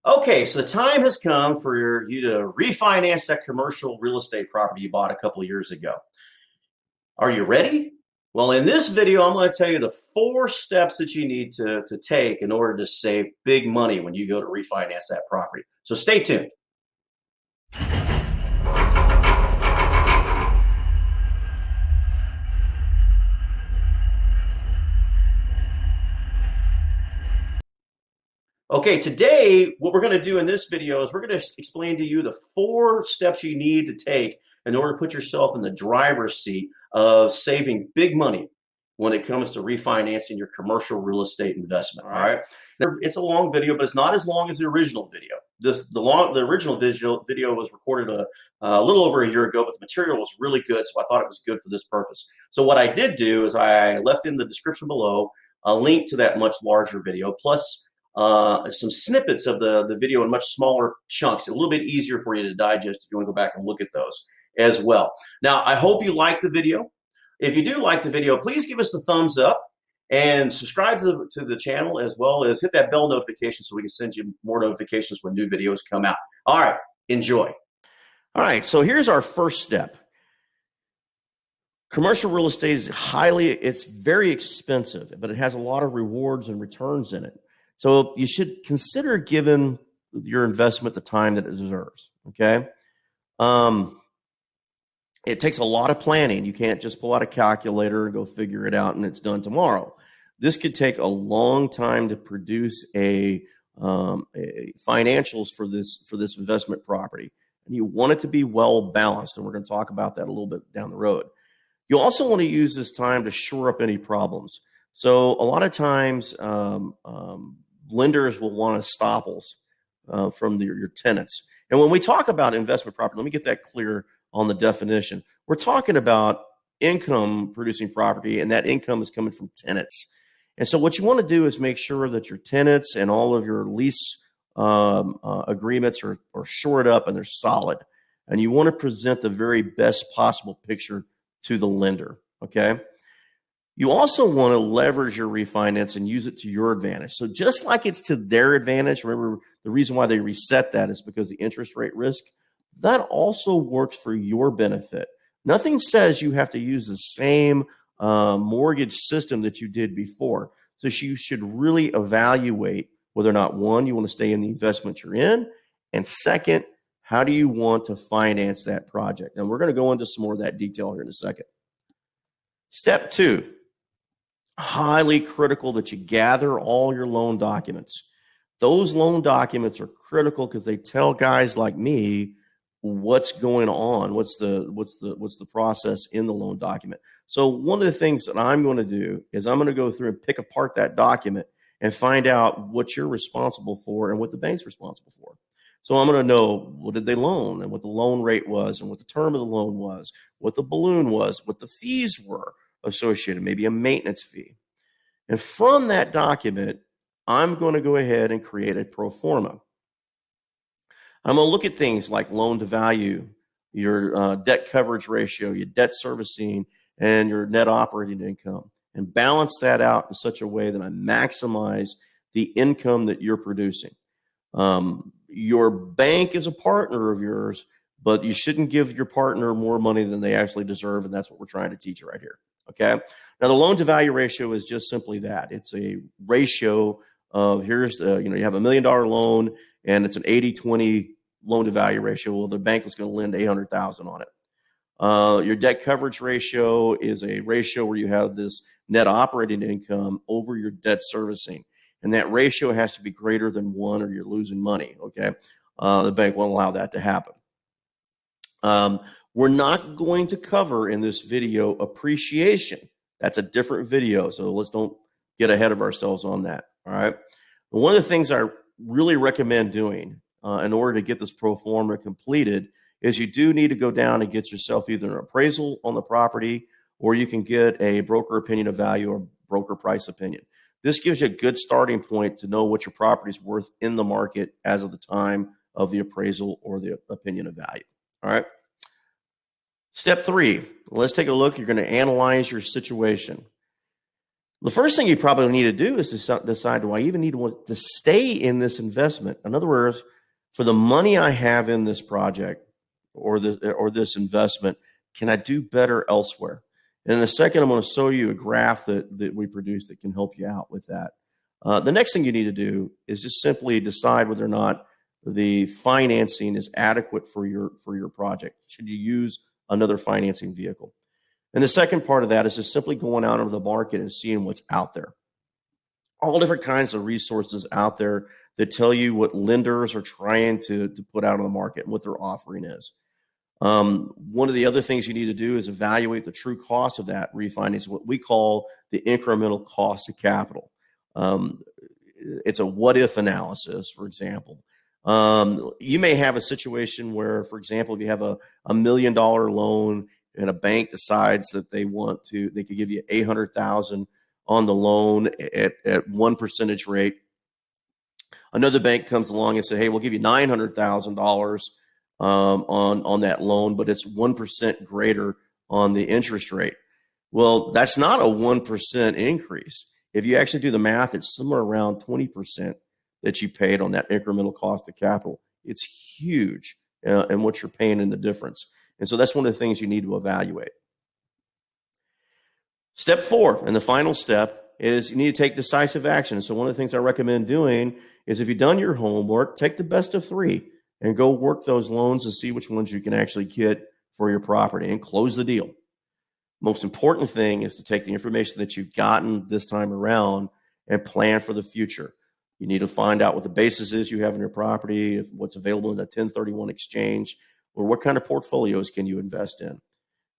Okay, so the time has come for you to refinance that commercial real estate property you bought a couple of years ago. Are you ready? Well, in this video, I'm going to tell you the 4 steps that you need to take in order to save big money when you go to refinance that property. So stay tuned. Okay, today, what we're going to do in this video is we're going to explain to you the 4 steps you need to take in order to put yourself in the driver's seat of saving big money when it comes to refinancing your commercial real estate investment. All right. It's a long video, but it's not as long as the original video. The original video was recorded a little over a year ago, but the material was really good, so I thought it was good for this purpose. So what I did do is I left in the description below a link to that much larger video, plus some snippets of the video in much smaller chunks, a little bit easier for you to digest if you want to go back and look at those as well. Now, I hope you like the video. If you do like the video, please give us the thumbs up and subscribe to the channel, as well as hit that bell notification so we can send you more notifications when new videos come out. All right, enjoy. All right, so here's our first step. Commercial real estate is it's very expensive, but it has a lot of rewards and returns in it. So you should consider giving your investment the time that it deserves, okay? It takes a lot of planning. You can't just pull out a calculator and go figure it out and it's done tomorrow. This could take a long time to produce a financials for this investment property. And you want it to be well balanced, and we're going to talk about that a little bit down the road. You also want to use this time to shore up any problems. So a lot of times, lenders will want estoppels from your tenants. And when we talk about investment property, let me get that clear on the definition. We're talking about income producing property, and that income is coming from tenants. And so what you want to do is make sure that your tenants and all of your lease agreements are shored up and they're solid. And you want to present the very best possible picture to the lender, okay? You also want to leverage your refinance and use it to your advantage. So just like it's to their advantage, remember the reason why they reset that is because the interest rate risk, that also works for your benefit. Nothing says you have to use the same mortgage system that you did before. So you should really evaluate whether or not, one, you want to stay in the investment you're in, and second, how do you want to finance that project? And we're going to go into some more of that detail here in a second. Step 2. Highly critical that you gather all your loan documents. Those loan documents are critical because they tell guys like me what's going on, what's the process in the loan document. So one of the things that I'm going to do is I'm going to go through and pick apart that document and find out what you're responsible for and what the bank's responsible for. So I'm going to know what did they loan and what the loan rate was and what the term of the loan was, what the balloon was, what the fees were associated, maybe a maintenance fee. And from that document, I'm going to go ahead and create a pro forma. I'm going to look at things like loan to value, your debt coverage ratio, your debt servicing, and your net operating income, and balance that out in such a way that I maximize the income that you're producing. Your bank is a partner of yours, but you shouldn't give your partner more money than they actually deserve, and that's what we're trying to teach you right here. Okay. Now, the loan to value ratio is just simply that. It's a ratio of here's the, you have $1 million loan and it's an 80-20 loan to value ratio. Well, the bank is going to lend $800,000 on it. Your debt coverage ratio is a ratio where you have this net operating income over your debt servicing. And that ratio has to be greater than 1 or you're losing money. Okay. The bank won't allow that to happen. We're not going to cover in this video appreciation. That's a different video, so let's don't get ahead of ourselves on that, all right? But one of the things I really recommend doing in order to get this pro forma completed is you do need to go down and get yourself either an appraisal on the property or you can get a broker opinion of value or broker price opinion. This gives you a good starting point to know what your property is worth in the market as of the time of the appraisal or the opinion of value, all right? Step 3, let's take a look. You're going to analyze your situation. The first thing you probably need to do is to decide, do I even need to stay in this investment? In other words, for the money I have in this project or this investment, can I do better elsewhere? And in a second, I'm going to show you a graph that we produced that can help you out with that. The next thing you need to do is just simply decide whether or not the financing is adequate for your project. Should you use another financing vehicle? And the second part of that is just simply going out into the market and seeing what's out there. All different kinds of resources out there that tell you what lenders are trying to put out on the market and what their offering is. One of the other things you need to do is evaluate the true cost of that refinance, what we call the incremental cost of capital. Um, it's a what if analysis, for example. You may have a situation where, for example, if you have $1 million loan and a bank decides that they could give you 800,000 on the loan at 1% rate. Another bank comes along and say, hey, we'll give you $900,000 on that loan, but it's 1% greater on the interest rate. Well, that's not a 1% increase. If you actually do the math, it's somewhere around 20% that you paid on that incremental cost of capital. It's huge, and what you're paying in the difference. And so that's one of the things you need to evaluate. Step 4, and the final step, is you need to take decisive action. So one of the things I recommend doing is, if you've done your homework, take the best of 3 and go work those loans and see which ones you can actually get for your property and close the deal. Most important thing is to take the information that you've gotten this time around and plan for the future. You need to find out what the basis is you have in your property, what's available in the 1031 exchange, or what kind of portfolios can you invest in.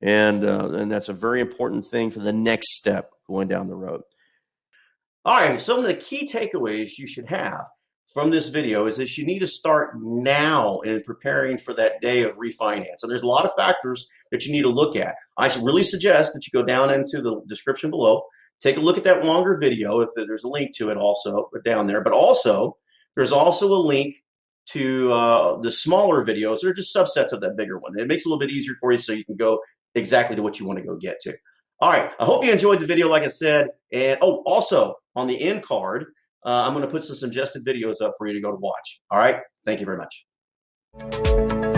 And that's a very important thing for the next step going down the road. All right, some of the key takeaways you should have from this video is that you need to start now in preparing for that day of refinance. And there's a lot of factors that you need to look at. I really suggest that you go down into the description below, take a look at that longer video, if there's a link to it also down there. But also, there's also a link to the smaller videos. They're just subsets of that bigger one. It makes it a little bit easier for you so you can go exactly to what you want to go get to. All right, I hope you enjoyed the video, like I said. And also on the end card, I'm going to put some suggested videos up for you to go to watch. All right, thank you very much.